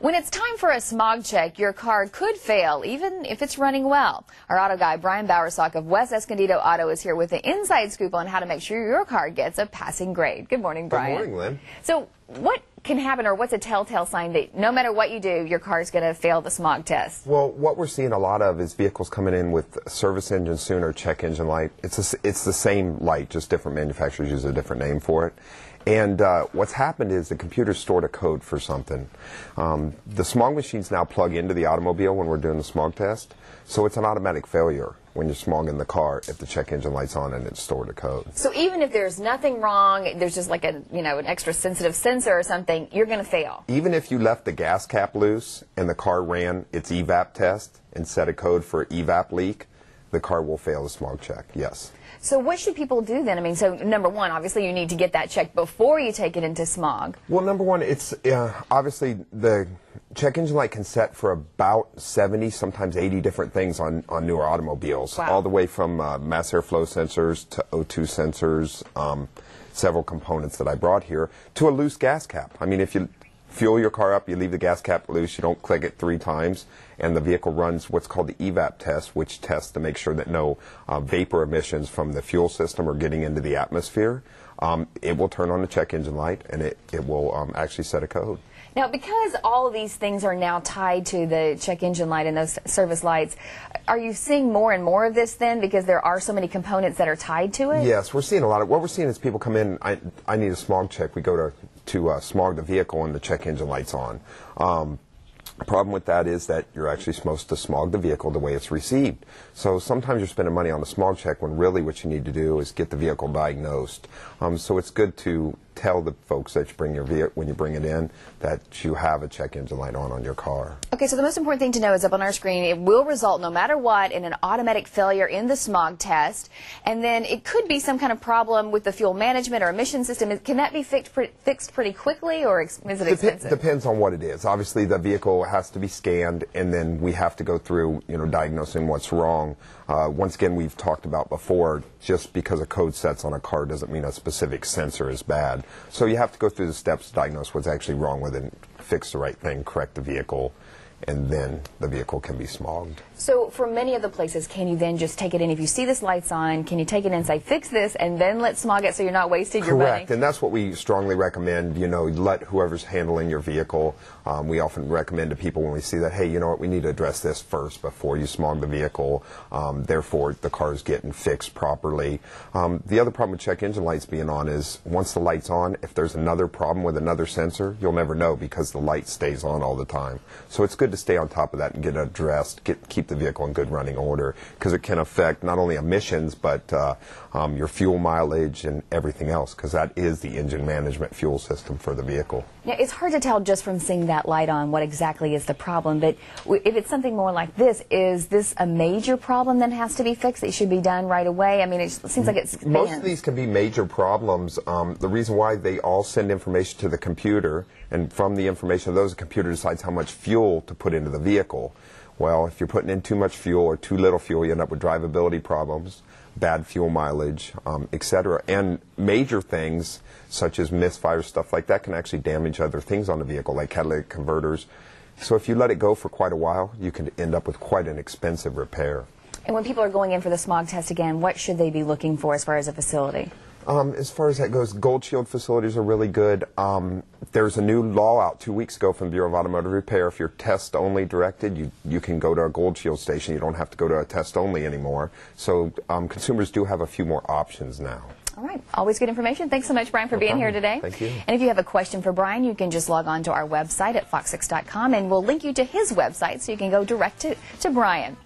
When it's time for a smog check, your car could fail, even if it's running well. Our auto guy, Brian Bowersock of West Escondido Auto, is here with the inside scoop on how to make sure your car gets a passing grade. Good morning, Brian. Good morning, Lynn. So what can happen, or what's a telltale sign that no matter what you do, your car's going to fail the smog test? Well, what we're seeing a lot of is vehicles coming in with service engine soon or check engine light. It's the same light, just different manufacturers use a different name for it. And what's happened is the computer stored a code for something. The smog machines now plug into the automobile when we're doing the smog test, so it's an automatic failure when you're smogging the car if the check engine light's on and it's stored a code. So even if there's nothing wrong, there's just like an extra sensitive sensor or something, you're going to fail. Even if you left the gas cap loose and the car ran its evap test and set a code for evap leak, the car will fail the smog check, yes. So what should people do then? I mean, so number one, obviously you need to get that checked before you take it into smog. Well, number one, it's obviously the check engine light can set for about 70, sometimes 80 different things on newer automobiles. Wow. All the way from mass airflow sensors to O2 sensors, several components that I brought here, to a loose gas cap. I mean, if you fuel your car up, you leave the gas cap loose, you don't click it 3 times, and the vehicle runs what's called the evap test, which tests to make sure that no vapor emissions from the fuel system are getting into the atmosphere. It will turn on the check engine light, and it will actually set a code. Now, because all of these things are now tied to the check engine light and those service lights, are you seeing more and more of this then, because there are so many components that are tied to it? Yes, we're seeing a lot of, what we're seeing is people come in, I need a smog check, we go to smog the vehicle and the check engine light's on. The problem with that is that you're actually supposed to smog the vehicle the way it's received. So sometimes you're spending money on a smog check when really what you need to do is get the vehicle diagnosed. So it's good to tell the folks that you bring your vehicle, when you bring it in, that you have a check engine light on your car. Okay, so the most important thing to know is up on our screen, it will result no matter what in an automatic failure in the smog test, and then it could be some kind of problem with the fuel management or emission system. Can that be fixed pretty quickly, or is it expensive? Depends on what it is. Obviously, the vehicle has to be scanned, and then we have to go through, diagnosing what's wrong. Once again, we've talked about before, just because a code sets on a car doesn't mean a specific sensor is bad. So you have to go through the steps to diagnose what's actually wrong with it, fix the right thing, correct the vehicle, and then the vehicle can be smogged. So for many of the places, can you then just take it in? If you see this light's on, can you take it in and say, fix this, and then let's smog it so you're not wasting your money? Correct, and that's what we strongly recommend. Let whoever's handling your vehicle. We often recommend to people when we see that, hey, you know what, we need to address this first before you smog the vehicle. Therefore, the car's getting fixed properly. The other problem with check engine lights being on is once the light's on, if there's another problem with another sensor, you'll never know because the light stays on all the time. So it's good to stay on top of that and get it addressed, keep the vehicle in good running order, because it can affect not only emissions but your fuel mileage and everything else, because that is the engine management fuel system for the vehicle. Yeah, it's hard to tell just from seeing that light on what exactly is the problem, but if it's something more like this, is this a major problem that has to be fixed? It should be done right away? I mean, it seems like it's most of these can be major problems. The reason why they all send information to the computer, and from the information of those, the computer decides how much fuel to put into the vehicle. Well, if you're putting in too much fuel or too little fuel, you end up with drivability problems, bad fuel mileage, etc. And major things such as misfire, stuff like that, can actually damage other things on the vehicle, like catalytic converters. So if you let it go for quite a while, you can end up with quite an expensive repair. And when people are going in for the smog test again, what should they be looking for as far as a facility? As far as that goes, Gold Shield facilities are really good. There's a new law out 2 weeks ago from the Bureau of Automotive Repair. If you're test-only directed, you can go to a Gold Shield station. You don't have to go to a test-only anymore. So consumers do have a few more options now. All right. Always good information. Thanks so much, Brian, for being here today. Thank you. And if you have a question for Brian, you can just log on to our website at fox6.com, and we'll link you to his website so you can go direct to Brian.